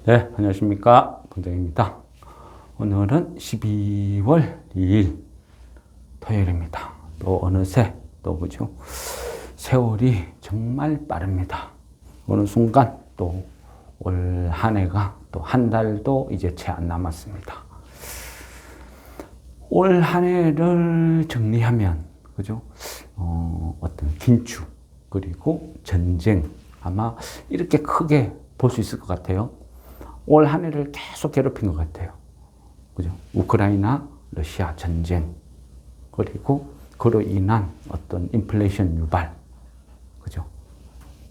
네, 안녕하십니까. 본정입니다. 오늘은 12월 2일 토요일입니다. 또 어느새 또 그죠? 세월이 정말 빠릅니다. 어느 순간 또 올 한 해가 또 한 달도 이제 채 안 남았습니다. 올 한 해를 정리하면 그죠? 어떤 긴축 그리고 전쟁 아마 이렇게 크게 볼 수 있을 것 같아요. 올 한 해를 계속 괴롭힌 것 같아요. 그죠? 우크라이나, 러시아 전쟁, 그리고 그로 인한 어떤 인플레이션 유발, 그죠?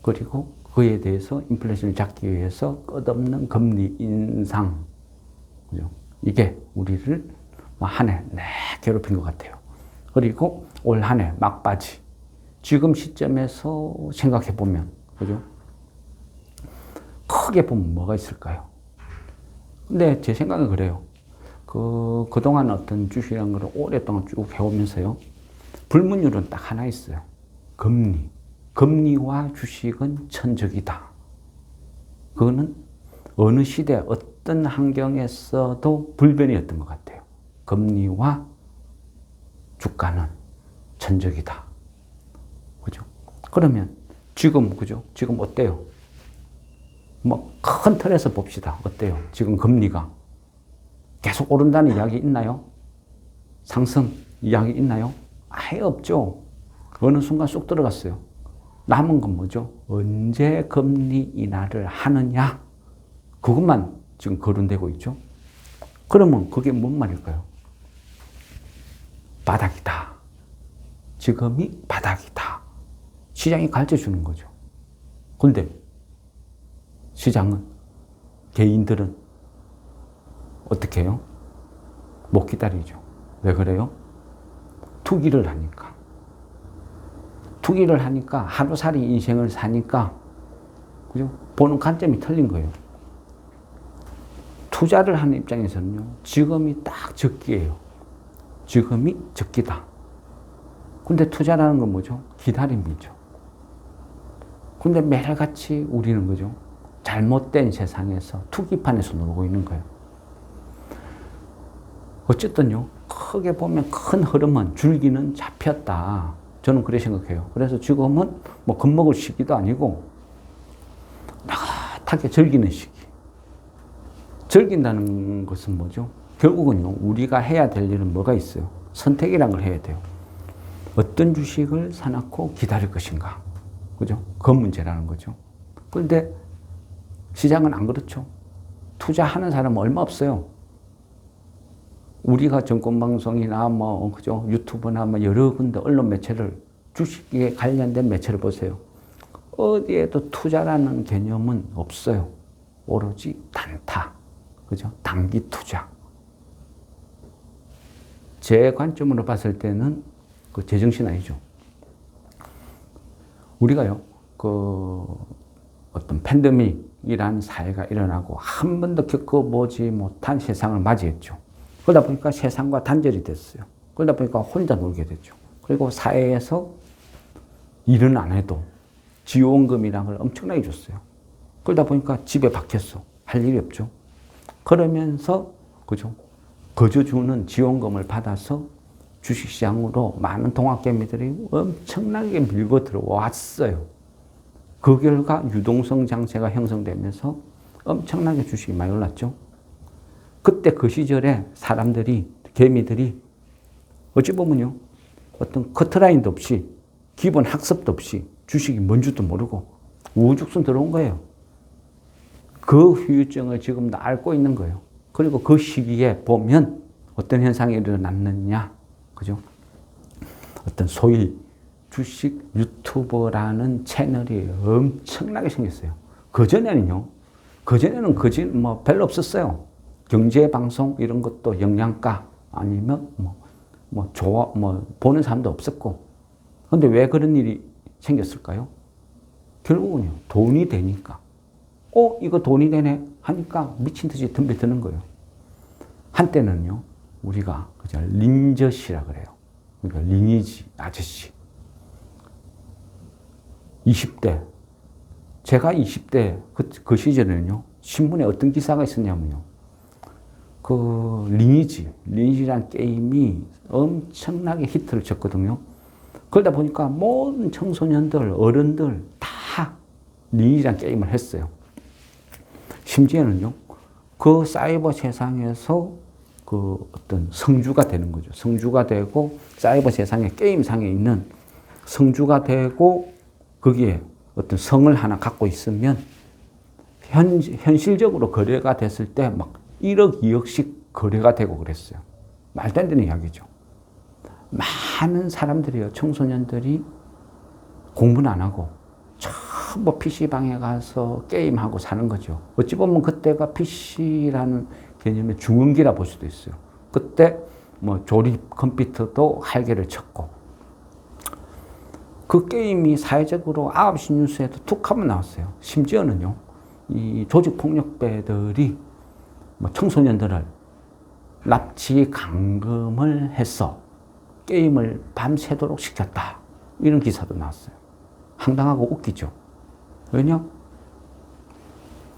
그리고 그에 대해서 인플레이션을 잡기 위해서 끝없는 금리 인상, 그죠? 이게 우리를 한 해 괴롭힌 것 같아요. 그리고 올 한 해 막바지, 지금 시점에서 생각해 보면, 그죠? 크게 보면 뭐가 있을까요? 근데 제 생각은 그래요. 그동안 어떤 주식이라는 걸 오랫동안 쭉 해오면서요. 불문율은 딱 하나 있어요. 금리. 금리와 주식은 천적이다. 그거는 어느 시대, 어떤 환경에서도 불변이었던 것 같아요. 금리와 주가는 천적이다. 그죠? 그러면 지금, 그죠? 지금 어때요? 큰 틀에서 봅시다. 어때요? 지금 금리가 계속 오른다는 이야기 있나요? 상승 이야기 있나요? 아예 없죠. 어느 순간 쑥 들어갔어요. 남은 건 뭐죠? 언제 금리 인하를 하느냐? 그것만 지금 거론되고 있죠. 그러면 그게 뭔 말일까요? 바닥이다. 지금이 바닥이다. 시장이 가르쳐 주는 거죠. 근데 시장은, 개인들은 어떻게 해요? 못 기다리죠. 왜 그래요? 투기를 하니까. 투기를 하니까 하루살이 인생을 사니까, 그죠? 보는 관점이 틀린 거예요. 투자를 하는 입장에서는요, 지금이 딱 적기예요. 지금이 적기다. 근데 투자라는 건 뭐죠? 기다림이죠. 근데 매일같이 우리는 그죠? 잘못된 세상에서 투기판에서 놀고 있는 거예요. 어쨌든요, 크게 보면 큰 흐름은 줄기는 잡혔다. 저는 그렇게 생각해요. 그래서 지금은 겁먹을 시기도 아니고, 나긋하게 즐기는 시기. 즐긴다는 것은 뭐죠? 결국은요, 우리가 해야 될 일은 뭐가 있어요? 선택이란 걸 해야 돼요. 어떤 주식을 사놓고 기다릴 것인가. 그죠? 그 문제라는 거죠. 그런데 시장은 안 그렇죠. 투자하는 사람은 얼마 없어요. 우리가 정권방송이나 그죠? 유튜브나 여러 군데 언론 매체를, 주식에 관련된 매체를 보세요. 어디에도 투자라는 개념은 없어요. 오로지 단타. 그죠? 단기 투자. 제 관점으로 봤을 때는 그 제정신 아니죠. 우리가요, 어떤 팬데믹이라는 사회가 일어나고 한 번도 겪어보지 못한 세상을 맞이했죠. 그러다 보니까 세상과 단절이 됐어요. 그러다 보니까 혼자 놀게 됐죠. 그리고 사회에서 일은 안 해도 지원금이라는 걸 엄청나게 줬어요. 그러다 보니까 집에 박혔어. 할 일이 없죠. 그러면서, 그죠? 거저 주는 지원금을 받아서 주식시장으로 많은 동학개미들이 엄청나게 밀고 들어왔어요. 그 결과 유동성 장세가 형성되면서 엄청나게 주식이 많이 올랐죠. 그때 그 시절에 사람들이, 개미들이 어찌 보면요, 어떤 커트라인도 없이, 기본 학습도 없이 주식이 뭔지도 모르고 우후죽순 들어온 거예요. 그 후유증을 지금도 앓고 있는 거예요. 그리고 그 시기에 보면 어떤 현상이 일어났느냐, 그죠? 어떤 소위 주식 유튜버라는 채널이 엄청나게 생겼어요. 그전에는요, 별로 없었어요. 경제방송 이런 것도 영양가 아니면 보는 사람도 없었고. 근데 왜 그런 일이 생겼을까요? 결국은요, 돈이 되니까. 이거 돈이 되네 하니까 미친 듯이 덤벼드는 거예요. 한때는요, 우리가 그죠? 린저씨라 그래요. 그러니까 리니지 아저씨. 20대. 제가 20대 그 시절에는요, 신문에 어떤 기사가 있었냐면요. 그 리니지라는 게임이 엄청나게 히트를 쳤거든요. 그러다 보니까 모든 청소년들, 어른들 다 리니지라는 게임을 했어요. 심지어는요, 그 사이버 세상에서 그 어떤 성주가 되는 거죠. 성주가 되고, 사이버 세상에, 게임상에 있는 성주가 되고, 거기에 어떤 성을 하나 갖고 있으면, 현실적으로 거래가 됐을 때 막 1억, 2억씩 거래가 되고 그랬어요. 말도 안 되는 이야기죠. 많은 사람들이요, 청소년들이 공부는 안 하고, 전부 PC방에 가서 게임하고 사는 거죠. 어찌 보면 그때가 PC라는 개념의 중흥기라 볼 수도 있어요. 그때 뭐 조립 컴퓨터도 활개를 쳤고, 그 게임이 사회적으로 9시 뉴스에도 툭 하면 나왔어요. 심지어는요, 이 조직폭력배들이 뭐 청소년들을 납치 감금을 해서 게임을 밤새도록 시켰다. 이런 기사도 나왔어요. 황당하고 웃기죠. 왜냐?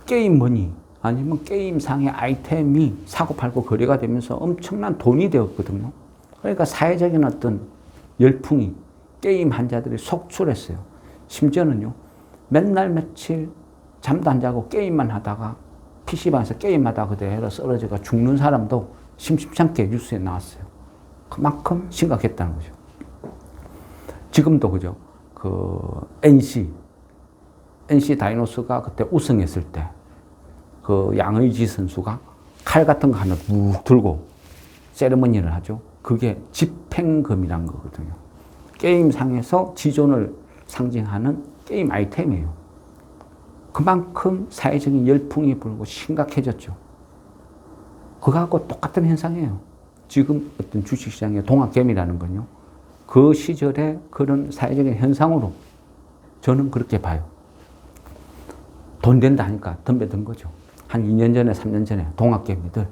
게임 머니 아니면 게임상의 아이템이 사고팔고 거래가 되면서 엄청난 돈이 되었거든요. 그러니까 사회적인 어떤 열풍이 게임 환자들이 속출했어요. 심지어는요, 맨날 며칠 잠도 안 자고 게임만 하다가 PC방에서 게임하다가 그대로 쓰러져가 죽는 사람도 심심찮게 뉴스에 나왔어요. 그만큼 심각했다는 거죠. 지금도 그죠. 그 NC 다이노스가 그때 우승했을 때 그 양의지 선수가 칼 같은 거 하나 묵 들고 세레머니를 하죠. 그게 집행금이란 거거든요. 게임상에서 지존을 상징하는 게임 아이템이에요. 그만큼 사회적인 열풍이 불고 심각해졌죠. 그거하고 똑같은 현상이에요. 지금 어떤 주식시장의 동학개미라는 건요, 그 시절에 그런 사회적인 현상으로 저는 그렇게 봐요. 돈 된다 하니까 덤벼든 거죠. 한 2년 전에, 3년 전에 동학개미들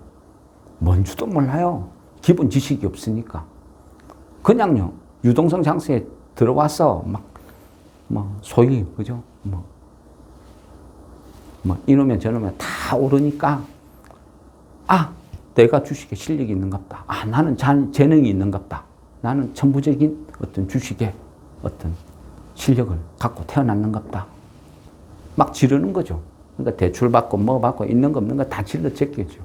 뭔지도 몰라요. 기본 지식이 없으니까. 그냥요, 유동성 장세에 들어와서 뭐 소위, 그죠? 뭐 이놈면 저놈면 다 오르니까, 아, 내가 주식에 실력이 있는갑다. 아, 나는 재능이 있는갑다. 나는 천부적인 어떤 주식에 어떤 실력을 갖고 태어났는갑다. 막 지르는 거죠. 그러니까 대출 받고 뭐 받고 있는 거 없는 거 다 질러 제끼죠.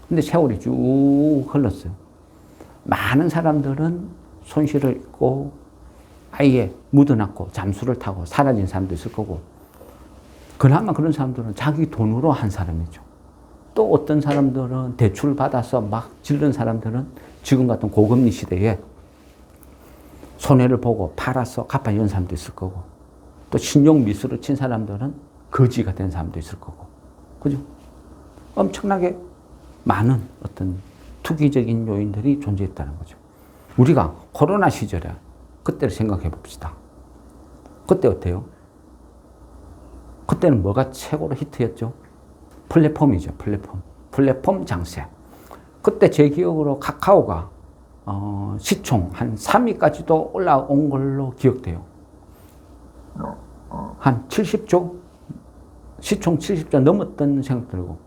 근데 세월이 쭉 흘렀어요. 많은 사람들은 손실을 입고 아예 묻어놨고 잠수를 타고 사라진 사람도 있을 거고, 그나마 그런 사람들은 자기 돈으로 한 사람이죠. 또 어떤 사람들은 대출 받아서 막 질른 사람들은 지금 같은 고금리 시대에 손해를 보고 팔아서 갚아 이런 사람도 있을 거고, 또 신용 미수를 친 사람들은 거지가 된 사람도 있을 거고, 그죠? 엄청나게 많은 어떤 투기적인 요인들이 존재했다는 거죠. 우리가 코로나 시절에 그때를 생각해 봅시다. 그때 어때요? 그때는 뭐가 최고로 히트였죠? 플랫폼이죠, 플랫폼 장세. 그때 제 기억으로 카카오가 시총 한 3위까지도 올라온 걸로 기억돼요. 한 70조? 시총 70조 넘었던 생각 들고,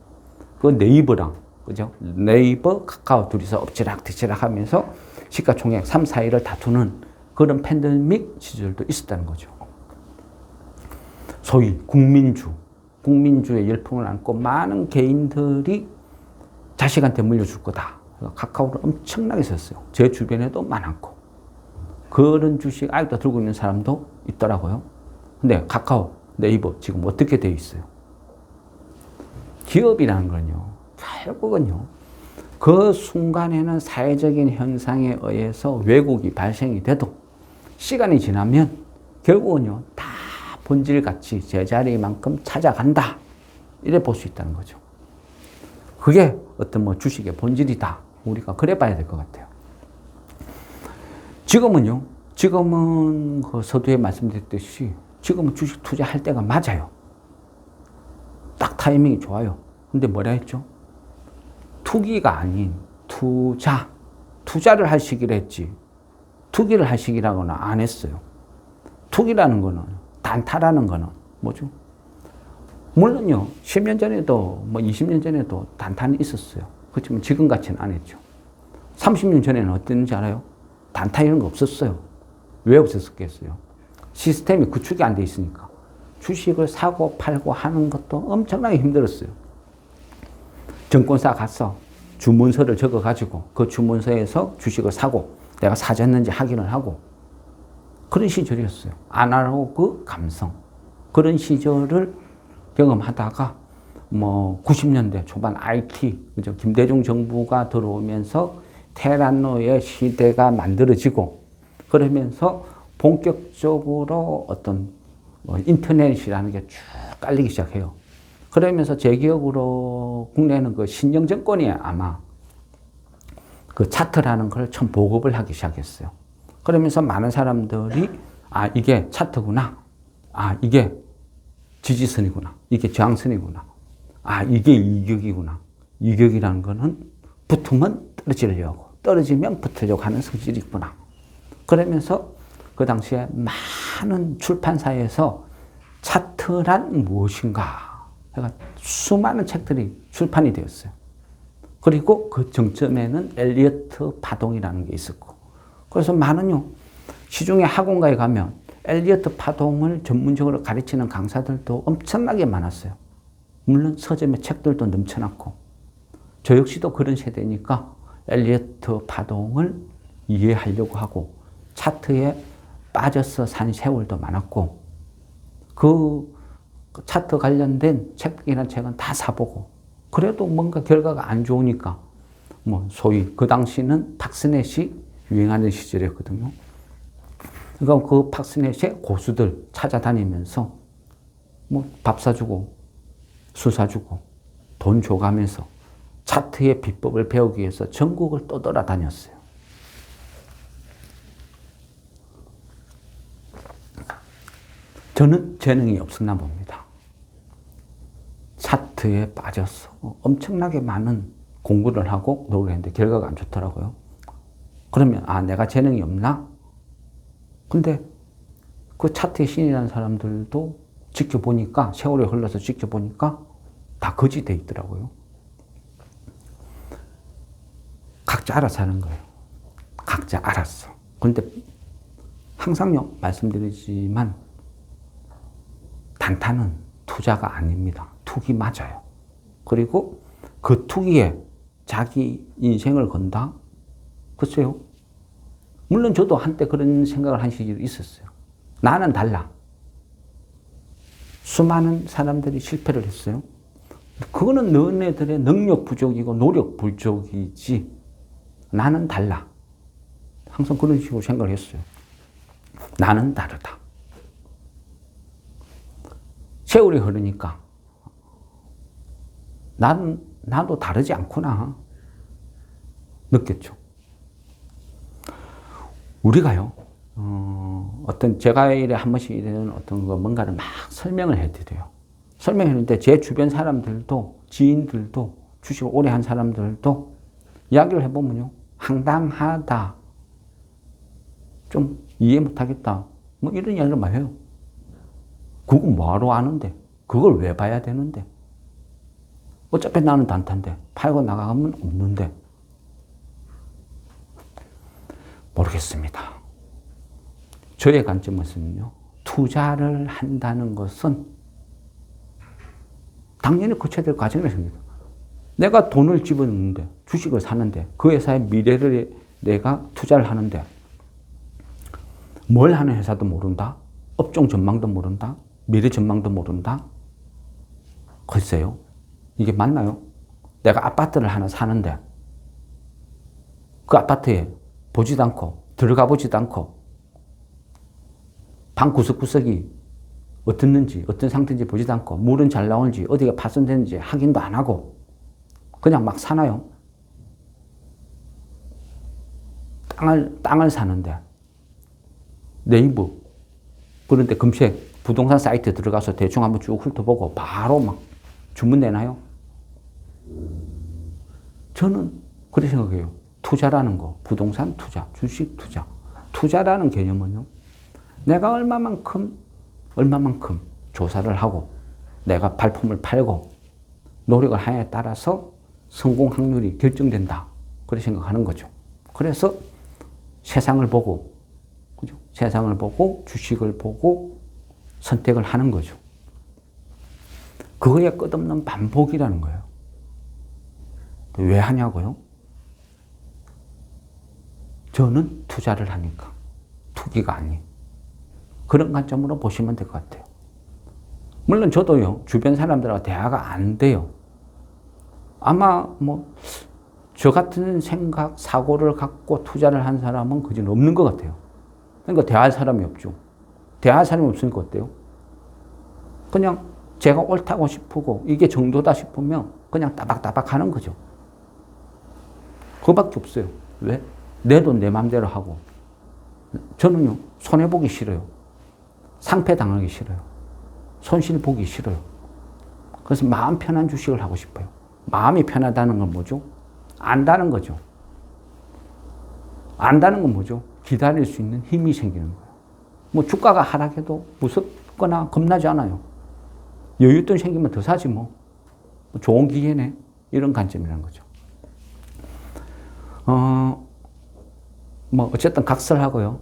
그 네이버랑, 그죠? 네이버, 카카오 둘이서 엎치락뒤치락 하면서 시가총액 3, 4위를 다투는 그런 팬데믹 시절도 있었다는 거죠. 소위 국민주의 열풍을 안고 많은 개인들이 자식한테 물려줄 거다. 카카오를 엄청나게 썼어요. 제 주변에도 많았고. 그런 주식 아직도 들고 있는 사람도 있더라고요. 근데 카카오, 네이버 지금 어떻게 되어 있어요? 기업이라는 건요, 결국은요, 그 순간에는 사회적인 현상에 의해서 왜곡이 발생이 돼도 시간이 지나면 결국은요, 다 본질같이 제자리만큼 찾아간다. 이래 볼 수 있다는 거죠. 그게 어떤 뭐 주식의 본질이다. 우리가 그래 봐야 될 것 같아요. 지금은 그 서두에 말씀드렸듯이 지금은 주식 투자할 때가 맞아요. 딱 타이밍이 좋아요. 근데 뭐라 했죠? 투기가 아닌 투자를 할 시기를 했지 투기를 할 시기라고는 안 했어요. 투기라는 거는, 단타라는 거는 뭐죠? 물론요, 10년 전에도, 20년 전에도 단타는 있었어요. 그렇지만 지금 같지는 않았죠. 30년 전에는 어땠는지 알아요? 단타 이런 거 없었어요. 왜 없었겠어요? 시스템이 구축이 안 돼 있으니까. 주식을 사고 팔고 하는 것도 엄청나게 힘들었어요. 증권사 가서 주문서를 적어가지고 그 주문서에서 주식을 사고 내가 사줬는지 확인을 하고 그런 시절이었어요. 아날로그 감성. 그런 시절을 경험하다가 90년대 초반 IT, 그죠? 김대중 정부가 들어오면서 테란노의 시대가 만들어지고 그러면서 본격적으로 어떤 인터넷이라는 게 쭉 깔리기 시작해요. 그러면서 제 기억으로 국내는 그 신영증권이 아마 그 차트라는 걸 처음 보급을 하기 시작했어요. 그러면서 많은 사람들이 이게 차트구나. 이게 지지선이구나. 이게 저항선이구나. 이게 이격이구나. 이격이라는 거는 붙으면 떨어지려고, 떨어지면 붙으려고 하는 성질이 있구나. 그러면서 그 당시에 많은 출판사에서 차트란 무엇인가. 그러니까 수많은 책들이 출판이 되었어요. 그리고 그 정점에는 엘리어트 파동이라는 게 있었고. 그래서 많은요, 시중에 학원가에 가면 엘리어트 파동을 전문적으로 가르치는 강사들도 엄청나게 많았어요. 물론 서점의 책들도 넘쳐났고. 저 역시도 그런 세대니까 엘리어트 파동을 이해하려고 하고 차트에 빠져서 산 세월도 많았고 그 차트 관련된 책이나 책은 다 사보고 그래도 뭔가 결과가 안 좋으니까 소위 그 당시는 팍스넷이 유행하는 시절이었거든요. 그러니까 그 팍스넷의 고수들 찾아다니면서 밥 사주고 술 사주고 돈 줘가면서 차트의 비법을 배우기 위해서 전국을 떠돌아다녔어요. 저는 재능이 없었나 봅니다. 차트에 빠져서 엄청나게 많은 공부를 하고 노력을 했는데 결과가 안 좋더라고요. 그러면 내가 재능이 없나? 근데 그 차트의 신이라는 사람들도 지켜보니까 세월이 흘러서 지켜보니까 다 거지 돼 있더라고요. 각자 알아서 하는 거예요. 각자 알았어. 그런데 항상 말씀드리지만 단타는 투자가 아닙니다. 투기 맞아요. 그리고 그 투기에 자기 인생을 건다? 글쎄요. 물론 저도 한때 그런 생각을 한 시절이 있었어요. 나는 달라. 수많은 사람들이 실패를 했어요. 그거는 너네들의 능력 부족이고 노력 부족이지 나는 달라. 항상 그런 식으로 생각을 했어요. 나는 다르다. 세월이 흐르니까 나도 다르지 않구나 느꼈죠. 우리가요, 어떤 제가 일에 한 번씩 이런 어떤 거 뭔가를 막 설명을 해드려요. 설명했는데 제 주변 사람들도 지인들도 주식을 오래 한 사람들도 이야기를 해보면요, 황당하다, 좀 이해 못하겠다, 이런 이야기를 많이 해요. 그거 뭐하러 아는데? 그걸 왜 봐야 되는데? 어차피 나는 단타인데 팔고 나가면 없는데. 모르겠습니다. 저의 관점에서는요, 투자를 한다는 것은 당연히 거쳐야 될 과정이 생깁니다. 내가 돈을 집어넣는데, 주식을 사는데, 그 회사의 미래를 내가 투자를 하는데, 뭘 하는 회사도 모른다? 업종 전망도 모른다? 미래 전망도 모른다? 글쎄요. 이게 맞나요? 내가 아파트를 하나 사는데, 그 아파트에 보지도 않고, 들어가 보지도 않고, 방 구석구석이 어떻는지, 어떤 상태인지 보지도 않고, 물은 잘 나오는지, 어디가 파손되는지 확인도 안 하고, 그냥 막 사나요? 땅을 사는데, 네이버, 그런데 검색, 부동산 사이트에 들어가서 대충 한번 쭉 훑어보고, 바로 막 주문 내나요? 저는 그렇게 생각해요. 투자라는 거, 부동산 투자, 주식 투자. 투자라는 개념은요, 내가 얼마만큼 조사를 하고, 내가 발품을 팔고 노력을 하냐에 따라서 성공 확률이 결정된다. 그렇게 생각하는 거죠. 그래서 세상을 보고, 그죠? 세상을 보고, 주식을 보고 선택을 하는 거죠. 그거의 끝없는 반복이라는 거예요. 왜 하냐고요? 저는 투자를 하니까. 투기가 아니에요. 그런 관점으로 보시면 될 것 같아요. 물론 저도요, 주변 사람들하고 대화가 안 돼요. 아마 저 같은 생각, 사고를 갖고 투자를 한 사람은 그저 없는 것 같아요. 그러니까 대화할 사람이 없죠. 대화할 사람이 없으니까 어때요? 그냥 제가 옳다고 싶고 이게 정도다 싶으면 그냥 따박따박 하는 거죠. 그거밖에 없어요. 왜? 내 돈 내 맘대로 하고. 저는요, 손해보기 싫어요. 상패당하기 싫어요. 손실 보기 싫어요. 그래서 마음 편한 주식을 하고 싶어요. 마음이 편하다는 건 뭐죠? 안다는 거죠. 안다는 건 뭐죠? 기다릴 수 있는 힘이 생기는 거예요. 주가가 하락해도 무섭거나 겁나지 않아요. 여윳돈 생기면 더 사지 뭐. 좋은 기회네. 이런 관점이라는 거죠. 어쨌든 각설하고요.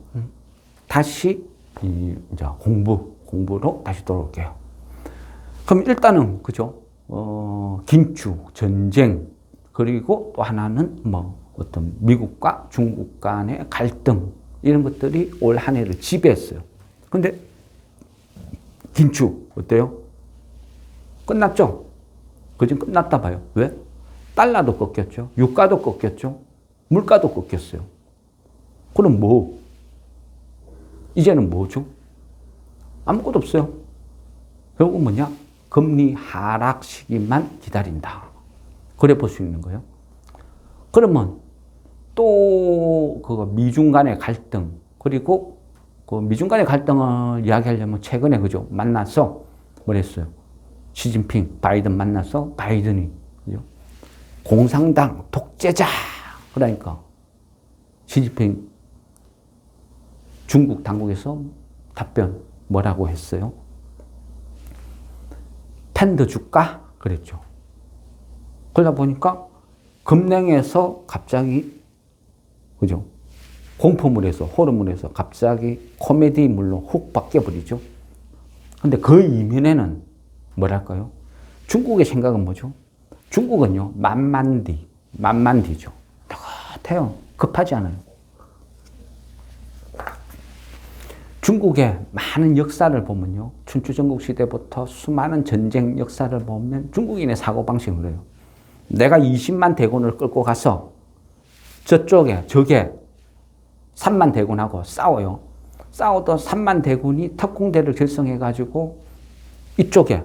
다시 이제 공부로 다시 돌아올게요. 그럼 일단은 그죠? 긴축, 전쟁, 그리고 또 하나는 어떤 미국과 중국 간의 갈등 이런 것들이 올 한 해를 지배했어요. 근데 긴축 어때요? 끝났죠? 그지? 끝났다 봐요. 왜? 달러도 꺾였죠. 유가도 꺾였죠. 물가도 꺾였어요. 그럼 이제는 뭐죠? 아무것도 없어요. 결국 뭐냐? 금리 하락 시기만 기다린다. 그래 볼 수 있는 거예요. 그러면 또 미중 간의 갈등, 그리고 그 미중 간의 갈등을 이야기하려면 최근에 그죠? 만나서 뭐랬어요? 시진핑, 바이든 만나서 바이든이 그죠? 공산당 독재자 그러니까 시진핑 중국 당국에서 답변 뭐라고 했어요? 팬더 줄까? 그랬죠. 그러다 보니까 금냉에서 갑자기 그죠? 공포물에서 호러물에서 갑자기 코미디물로 훅 바뀌어버리죠. 근데 그 이면에는 뭐랄까요? 중국의 생각은 뭐죠? 중국은요, 만만디죠. 똑같아요. 급하지 않아요. 중국의 많은 역사를 보면요, 춘추전국 시대부터 수많은 전쟁 역사를 보면 중국인의 사고방식은 그래요. 내가 20만 대군을 끌고 가서 저게 3만 대군하고 싸워요. 싸워도 3만 대군이 특공대를 결성해가지고 이쪽에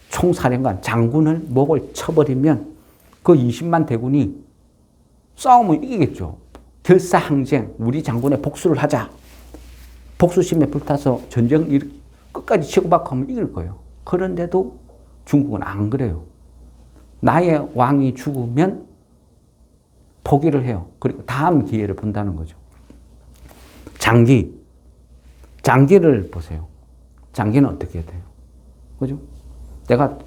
총사령관, 장군을 목을 쳐버리면 그 20만 대군이 싸우면 이기겠죠. 결사항쟁, 우리 장군의 복수를 하자. 복수심에 불타서 전쟁 끝까지 치고받고 하면 이길 거예요. 그런데도 중국은 안 그래요. 나의 왕이 죽으면 포기를 해요. 그리고 다음 기회를 본다는 거죠. 장기를 보세요. 장기는 어떻게 돼요? 그죠? 내가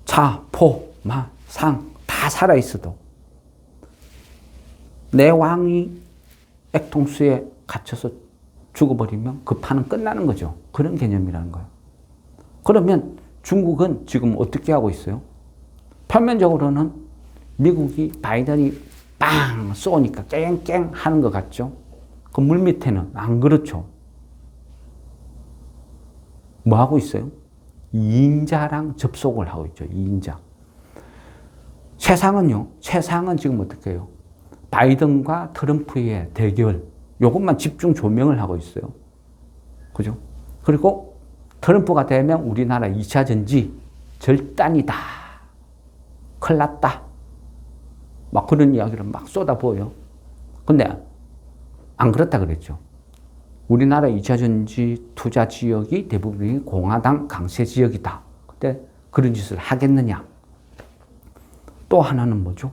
차, 포, 마, 상 다 살아있어도 내 왕이 액통수에 갇혀서 죽어버리면 그 판은 끝나는 거죠. 그런 개념이라는 거예요. 그러면 중국은 지금 어떻게 하고 있어요? 표면적으로는 미국이 바이든이 빵 쏘니까 깽깽 하는 것 같죠? 그 물밑에는 안 그렇죠. 뭐 하고 있어요? 이인자랑 접속을 하고 있죠. 이인자. 세상은 지금 어떻게 해요? 바이든과 트럼프의 대결, 이것만 집중 조명을 하고 있어요. 그죠? 그리고 트럼프가 되면 우리나라 2차 전지 절단이다. 큰일 났다. 막 그런 이야기를 막 쏟아부어요. 근데 안 그렇다 그랬죠. 우리나라 2차 전지 투자 지역이 대부분이 공화당 강세 지역이다. 근데 그런 짓을 하겠느냐? 또 하나는 뭐죠?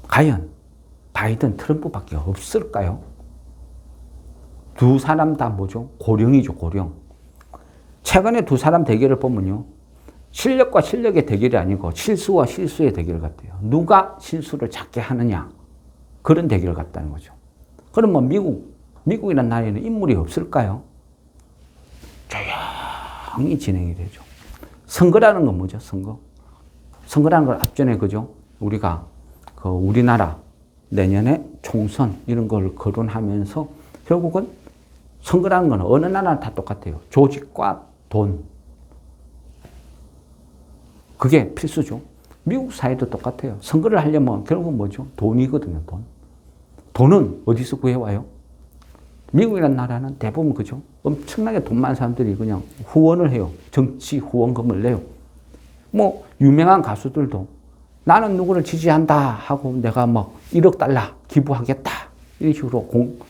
과연 바이든, 트럼프밖에 없을까요? 두 사람 다 뭐죠? 고령이죠, 고령. 최근에 두 사람 대결을 보면요. 실력과 실력의 대결이 아니고 실수와 실수의 대결 같아요. 누가 실수를 작게 하느냐. 그런 대결 같다는 거죠. 그럼 뭐 미국이라는 나라에는 인물이 없을까요? 조용히 진행이 되죠. 선거라는 건 뭐죠? 선거라는 걸 앞전에 그죠? 우리가 그 우리나라 내년에 총선 이런 걸 거론하면서 결국은 선거라는 건 어느 나라나 다 똑같아요. 조직과 돈. 그게 필수죠. 미국 사회도 똑같아요. 선거를 하려면 결국은 뭐죠? 돈이거든요, 돈. 돈은 어디서 구해와요? 미국이라는 나라는 대부분 그죠? 엄청나게 돈 많은 사람들이 그냥 후원을 해요. 정치 후원금을 내요. 뭐, 유명한 가수들도 나는 누구를 지지한다 하고 내가 뭐 1억 달러 기부하겠다. 이런 식으로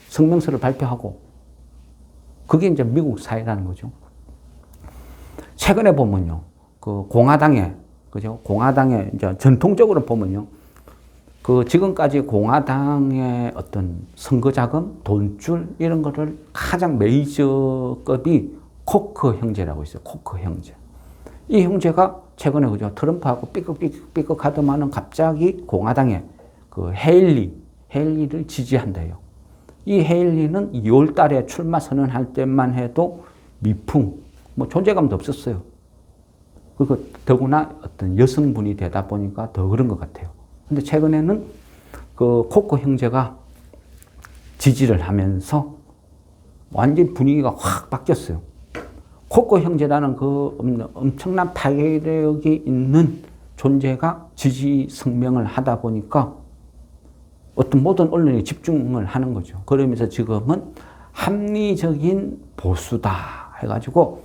성명서를 발표하고. 그게 이제 미국 사회라는 거죠. 최근에 보면요. 그 공화당에, 그죠? 공화당에 이제 전통적으로 보면요. 그 지금까지 공화당의 어떤 선거자금, 돈줄 이런 거를 가장 메이저급이 코크 형제라고 있어요. 코크 형제. 이 형제가 최근에 그죠? 트럼프하고 삐걱삐걱 하더만은 갑자기 공화당에 그 헤일리를 지지한대요. 이 헤일리는 2월 달에 출마 선언할 때만 해도 미풍, 뭐 존재감도 없었어요. 그리고 더구나 어떤 여성분이 되다 보니까 더 그런 것 같아요. 근데 최근에는 그 코코 형제가 지지를 하면서 완전 분위기가 확 바뀌었어요. 코코 형제라는 그 엄청난 파괴력이 있는 존재가 지지 성명을 하다 보니까 어떤 모든 언론이 집중을 하는 거죠. 그러면서 지금은 합리적인 보수다 해가지고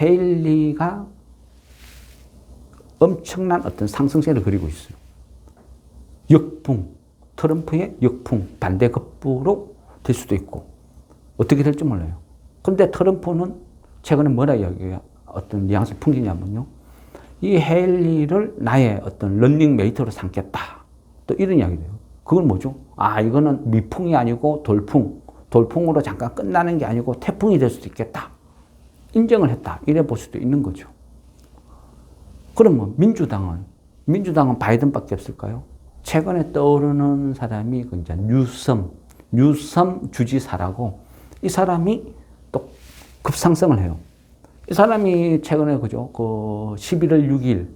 헤일리가 엄청난 어떤 상승세를 그리고 있어요. 역풍, 트럼프의 역풍, 반대급부로 될 수도 있고 어떻게 될지 몰라요. 그런데 트럼프는 최근에 뭐라 이야기해요? 어떤 뉘앙스 풍기냐면요. 이 헤일리를 나의 어떤 런닝메이트로 삼겠다. 또 이런 이야기를 해요. 그건 뭐죠? 아, 이거는 미풍이 아니고 돌풍으로 잠깐 끝나는 게 아니고 태풍이 될 수도 있겠다. 인정을 했다. 이래 볼 수도 있는 거죠. 그러면 민주당은 바이든밖에 없을까요? 최근에 떠오르는 사람이 이제 뉴섬 주지사라고 이 사람이 또 급상승을 해요. 이 사람이 최근에 그죠? 그 11월 6일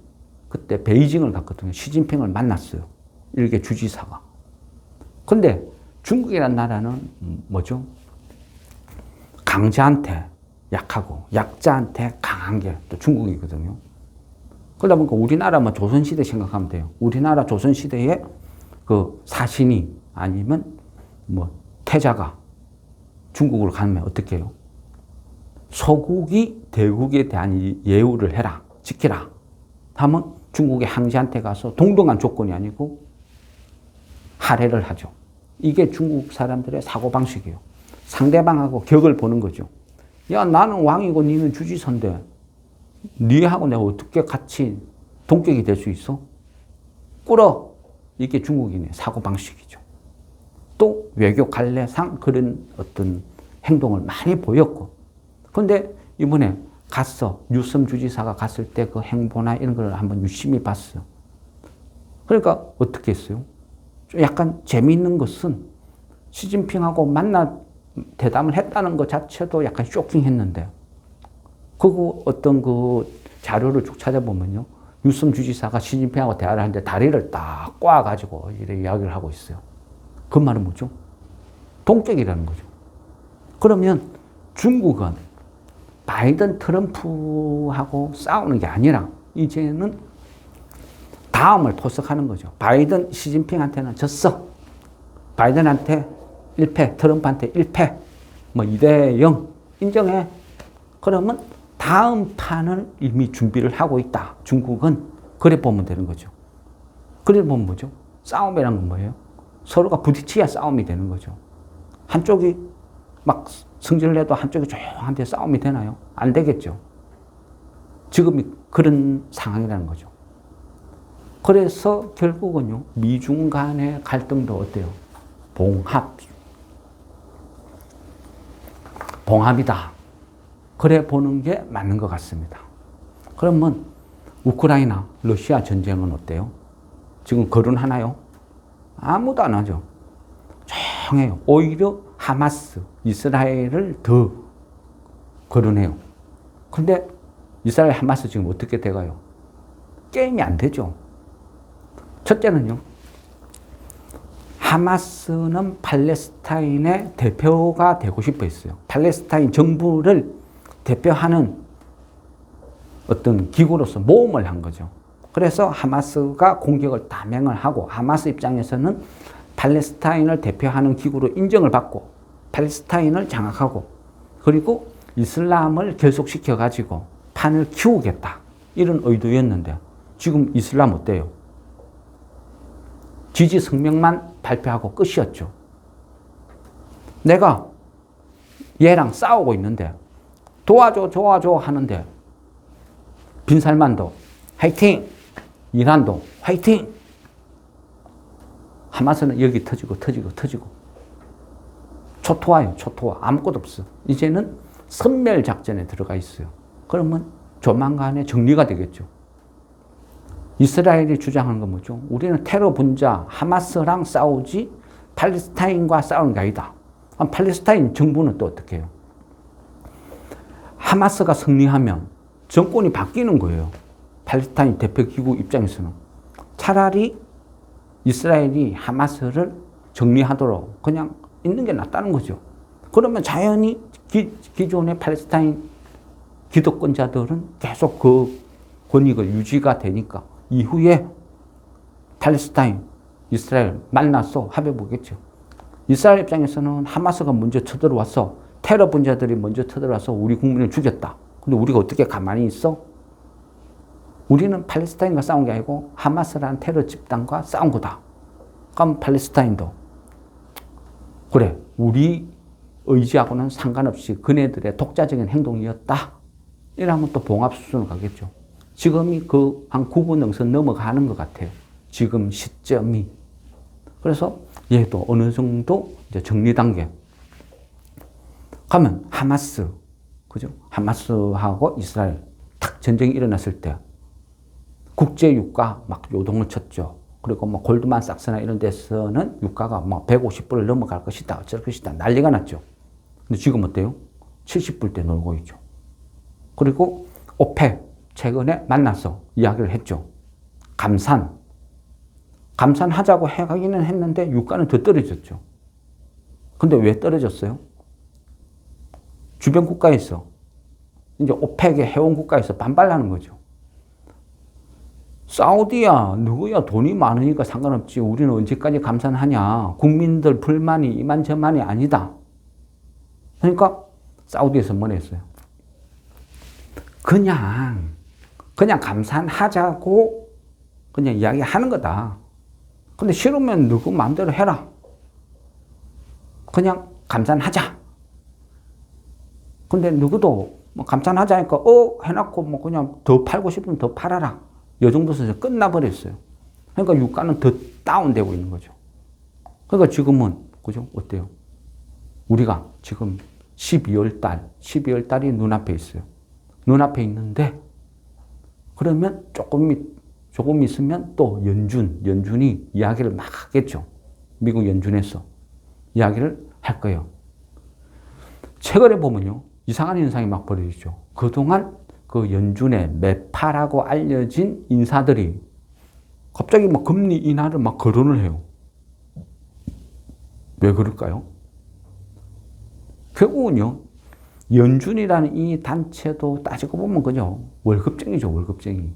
그때 베이징을 갔거든요. 시진핑을 만났어요. 일개 주지사가. 근데 중국이라는 나라는 뭐죠? 강자한테 약하고 약자한테 강한 게 또 중국이거든요. 그러다 보니까 우리나라 조선시대 생각하면 돼요. 우리나라 조선시대에 그 사신이 아니면 뭐 태자가 중국으로 가면 어떻게 해요? 소국이 대국에 대한 예우를 해라, 지키라. 하면 중국의 황제한테 가서 동등한 조건이 아니고 할애를 하죠. 이게 중국 사람들의 사고방식이에요. 상대방하고 격을 보는 거죠. 야, 나는 왕이고 니는 주지사인데 니하고 내가 어떻게 같이 동격이 될 수 있어? 꿇어. 이게 중국인의 사고방식이죠. 또 외교 관례상 그런 어떤 행동을 많이 보였고. 그런데 이번에 뉴섬 주지사가 갔을 때 그 행보나 이런 걸 한번 유심히 봤어요. 그러니까 어떻게 했어요? 좀 약간 재미있는 것은 시진핑하고 대담을 했다는 것 자체도 약간 쇼킹했는데 그거 어떤 그 자료를 쭉 찾아보면요. 뉴섬 주지사가 시진핑하고 대화를 하는데 다리를 딱 꼬아가지고 이렇게 이야기를 하고 있어요. 그 말은 뭐죠? 동격이라는 거죠. 그러면 중국은 바이든 트럼프하고 싸우는 게 아니라 이제는 다음을 포석하는 거죠. 바이든 시진핑한테는 졌어. 바이든한테 1패, 트럼프한테 1패, 뭐 2대0 인정해. 그러면 다음 판을 이미 준비를 하고 있다. 중국은 그래 보면 되는 거죠. 그래 보면 뭐죠? 싸움이란 건 뭐예요? 서로가 부딪혀야 싸움이 되는 거죠. 한쪽이 막 승질을 내도 한쪽이 조용한데 싸움이 되나요? 안 되겠죠. 지금이 그런 상황이라는 거죠. 그래서 결국은요, 미중 간의 갈등도 어때요? 봉합. 봉합이다. 그래 보는 게 맞는 것 같습니다. 그러면 우크라이나, 러시아 전쟁은 어때요? 지금 거론하나요? 아무도 안 하죠. 조용해요. 오히려 하마스, 이스라엘을 더 거론해요. 근데 이스라엘 하마스 지금 어떻게 돼가요? 게임이 안 되죠. 첫째는요, 하마스는 팔레스타인의 대표가 되고 싶어 했어요. 팔레스타인 정부를 대표하는 어떤 기구로서 모험을 한 거죠. 그래서 하마스가 공격을 감행을 하고, 하마스 입장에서는 팔레스타인을 대표하는 기구로 인정을 받고, 팔레스타인을 장악하고, 그리고 이슬람을 결속시켜가지고 판을 키우겠다. 이런 의도였는데, 지금 이슬람 어때요? 지지 성명만 발표하고 끝이었죠. 내가 얘랑 싸우고 있는데, 도와줘, 도와줘 하는데, 빈살만도 화이팅! 이란도 화이팅! 하마스는 여기 터지고 터지고 터지고 초토화요, 초토화. 아무것도 없어. 이제는 선멸 작전에 들어가 있어요. 그러면 조만간에 정리가 되겠죠. 이스라엘이 주장하는 건 뭐죠? 우리는 테러 분자 하마스랑 싸우지 팔레스타인과 싸우는 게 아니다. 팔레스타인 정부는 또 어떻게 해요? 하마스가 승리하면 정권이 바뀌는 거예요. 팔레스타인 대표기구 입장에서는. 차라리 이스라엘이 하마스를 정리하도록 그냥 있는 게 낫다는 거죠. 그러면 자연히 기존의 팔레스타인 기득권자들은 계속 그 권익을 유지가 되니까 이후에 팔레스타인, 이스라엘 만나서 합의 보겠죠. 이스라엘 입장에서는 하마스가 먼저 쳐들어와서 테러 분자들이 먼저 쳐들어와서 우리 국민을 죽였다. 근데 우리가 어떻게 가만히 있어? 우리는 팔레스타인과 싸운 게 아니고 하마스라는 테러 집단과 싸운 거다. 그럼 팔레스타인도 그래, 우리 의지하고는 상관없이 그네들의 독자적인 행동이었다. 이러면 또 봉합 수준으로 가겠죠. 지금이 그 한 9분 능선 넘어가는 것 같아요. 지금 시점이. 그래서 얘도 어느 정도 이제 정리 단계. 가면 하마스, 그죠? 하마스하고 이스라엘 탁 전쟁이 일어났을 때 국제 유가 막 요동을 쳤죠. 그리고 뭐 골드만삭스나 이런 데서는 유가가 뭐 150불을 넘어갈 것이다, 어쩔 것이다 난리가 났죠. 근데 지금 어때요? 70불대 놀고 있죠. 그리고 오펙 최근에 만나서 이야기를 했죠. 감산하자고 해가기는 했는데 유가는 더 떨어졌죠. 근데 왜 떨어졌어요? 주변 국가에서 이제 오펙의 회원 국가에서 반발하는 거죠. 사우디야, 누구야, 돈이 많으니까 상관없지. 우리는 언제까지 감산하냐. 국민들 불만이 이만저만이 아니다. 그러니까 사우디에서 뭘 했어요? 그냥 감산하자고 그냥 이야기하는 거다. 근데 싫으면 누구 마음대로 해라. 그냥 감산하자. 근데 누구도 뭐 감산하자니까 해놓고 뭐 그냥 더 팔고 싶으면 더 팔아라. 이 정도에서 끝나버렸어요. 그러니까 유가는 더 다운되고 있는 거죠. 그러니까 지금은 그죠? 어때요? 우리가 지금 12월 달이 눈앞에 있어요. 눈앞에 있는데 그러면 조금 있으면 또 연준이 이야기를 막 하겠죠. 미국 연준에서 이야기를 할 거예요. 최근에 보면요, 이상한 현상이 막 벌어지죠. 그동안 그 연준의 매파라고 알려진 인사들이 갑자기 막 금리 인하를 막 거론을 해요. 왜 그럴까요? 결국은요, 연준이라는 이 단체도 따지고 보면 그죠, 월급쟁이죠, 월급쟁이.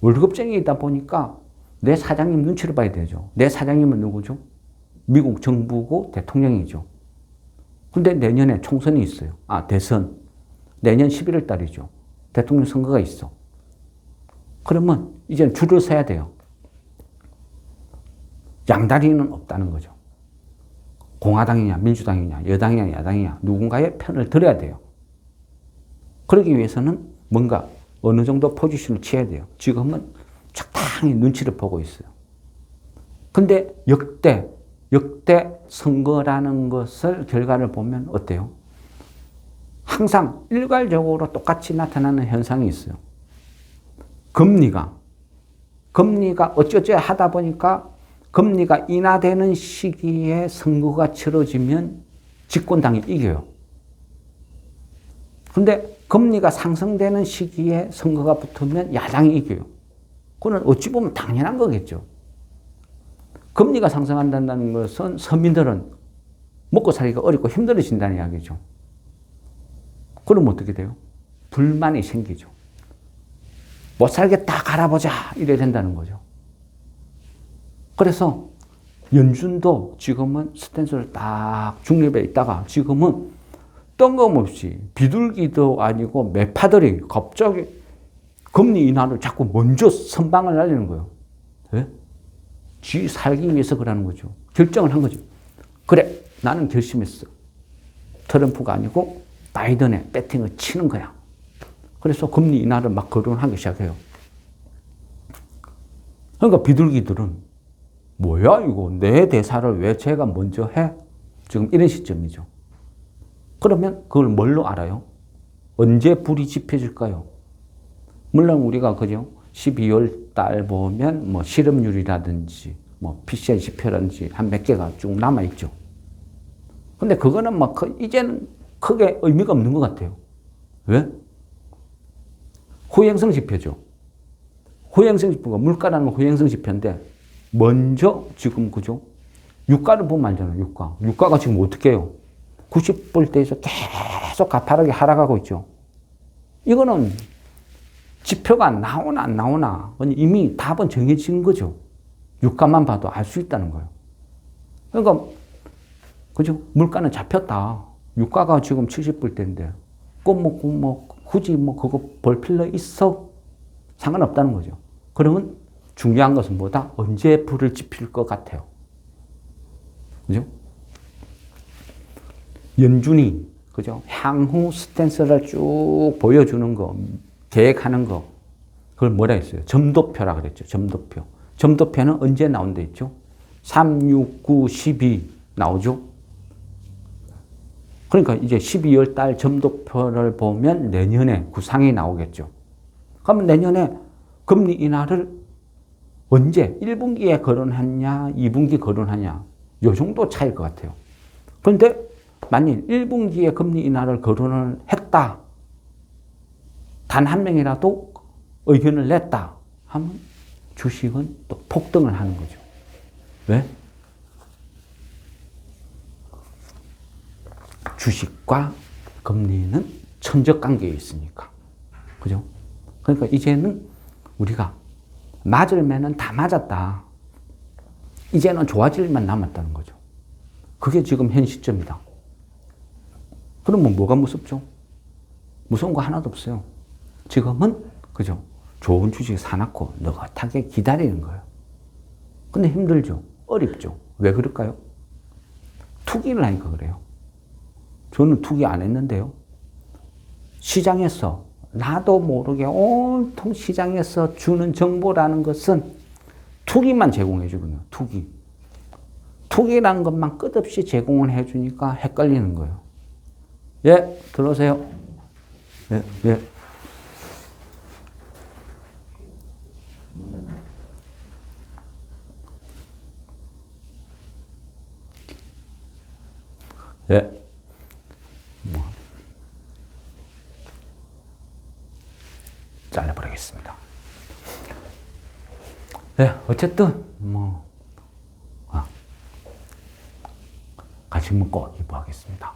월급쟁이이다 보니까 내 사장님 눈치를 봐야 되죠. 내 사장님은 누구죠? 미국 정부고 대통령이죠. 근데 내년에 총선이 있어요. 대선. 내년 11월 달이죠. 대통령 선거가 있어. 그러면 이제 줄을 서야 돼요. 양다리는 없다는 거죠. 공화당이냐, 민주당이냐, 여당이냐, 야당이냐, 누군가의 편을 들어야 돼요. 그러기 위해서는 뭔가 어느 정도 포지션을 취해야 돼요. 지금은 적당히 눈치를 보고 있어요. 근데 역대 선거라는 것을 결과를 보면 어때요? 항상 일괄적으로 똑같이 나타나는 현상이 있어요. 금리가 어쩌저쩌 하다 보니까 금리가 인하되는 시기에 선거가 치러지면 집권당이 이겨요. 근데 금리가 상승되는 시기에 선거가 붙으면 야당이 이겨요. 그건 어찌 보면 당연한 거겠죠. 금리가 상승한다는 것은 서민들은 먹고 살기가 어렵고 힘들어진다는 이야기죠. 그럼 어떻게 돼요? 불만이 생기죠. 못 살겠다, 갈아보자, 이래야 된다는 거죠. 그래서 연준도 지금은 스탠스를 딱 중립에 있다가 지금은 뜬금없이 비둘기도 아니고 매파들이 갑자기 금리 인하를 자꾸 먼저 선방을 날리는 거예요. 네? 지 살기 위해서 그러는 거죠. 결정을 한 거죠. 그래, 나는 결심했어. 트럼프가 아니고 바이든에 배팅을 치는 거야. 그래서 금리 인하를 막 거론하기 시작해요. 그러니까 비둘기들은 뭐야 이거 내 대사를 왜 제가 먼저 해? 지금 이런 시점이죠. 그러면 그걸 뭘로 알아요? 언제 불이 지펴질까요? 물론 우리가 그죠? 12월 달 보면 뭐 실업률이라든지 뭐 PCI 지표라든지 한 몇 개가 쭉 남아 있죠. 근데 그거는 뭐 이제는 크게 의미가 없는 것 같아요. 왜? 호행성 지표죠. 호행성 지표가 물가라는 호행성 지표인데 먼저 지금 그죠? 유가를 보면 알잖아요. 유가. 유가가 지금 어떻게 해요? 90불대에서 계속 가파르게 하락하고 있죠. 이거는 지표가 나오나 안 나오나 이미 답은 정해진 거죠. 유가만 봐도 알 수 있다는 거예요. 그러니까 그죠? 물가는 잡혔다. 유가가 지금 70불대인데 굳이 그거 볼 필요 있어? 상관없다는 거죠. 그러면 중요한 것은 뭐다? 언제 불을 지필 것 같아요. 그죠? 연준이, 그죠? 향후 스탠스를 쭉 보여주는 거, 계획하는 거, 그걸 뭐라 했어요? 점도표라 그랬죠. 점도표. 점도표는 언제 나온다 했죠? 3, 6, 9, 12 나오죠? 그러니까 이제 12월 달 점도표를 보면 내년에 구상이 나오겠죠. 그러면 내년에 금리 인하를 언제 1분기에 거론하냐, 2분기 거론하냐, 요 정도 차이일 것 같아요. 그런데 만일 1분기에 금리 인하를 거론을 했다. 단 한 명이라도 의견을 냈다 하면 주식은 또 폭등을 하는 거죠. 왜? 주식과 금리는 천적 관계에 있으니까. 그죠? 그러니까 이제는 우리가 맞을 매는 다 맞았다. 이제는 좋아질 일만 남았다는 거죠. 그게 지금 현 시점이다. 그러면 뭐가 무섭죠? 무서운 거 하나도 없어요. 지금은 그죠? 좋은 주식 사놓고 느긋하게 기다리는 거예요. 근데 힘들죠? 어렵죠? 왜 그럴까요? 투기를 하니까 그래요. 저는 투기 안 했는데요. 시장에서 나도 모르게 온통 시장에서 주는 정보라는 것은 투기만 제공해 주거든요. 투기. 투기라는 것만 끝없이 제공을 해 주니까 헷갈리는 거예요. 예, 들어오세요. 예, 예. 예. 잘라버리겠습니다. 네, 어쨌든 같이 먹고 이부하겠습니다.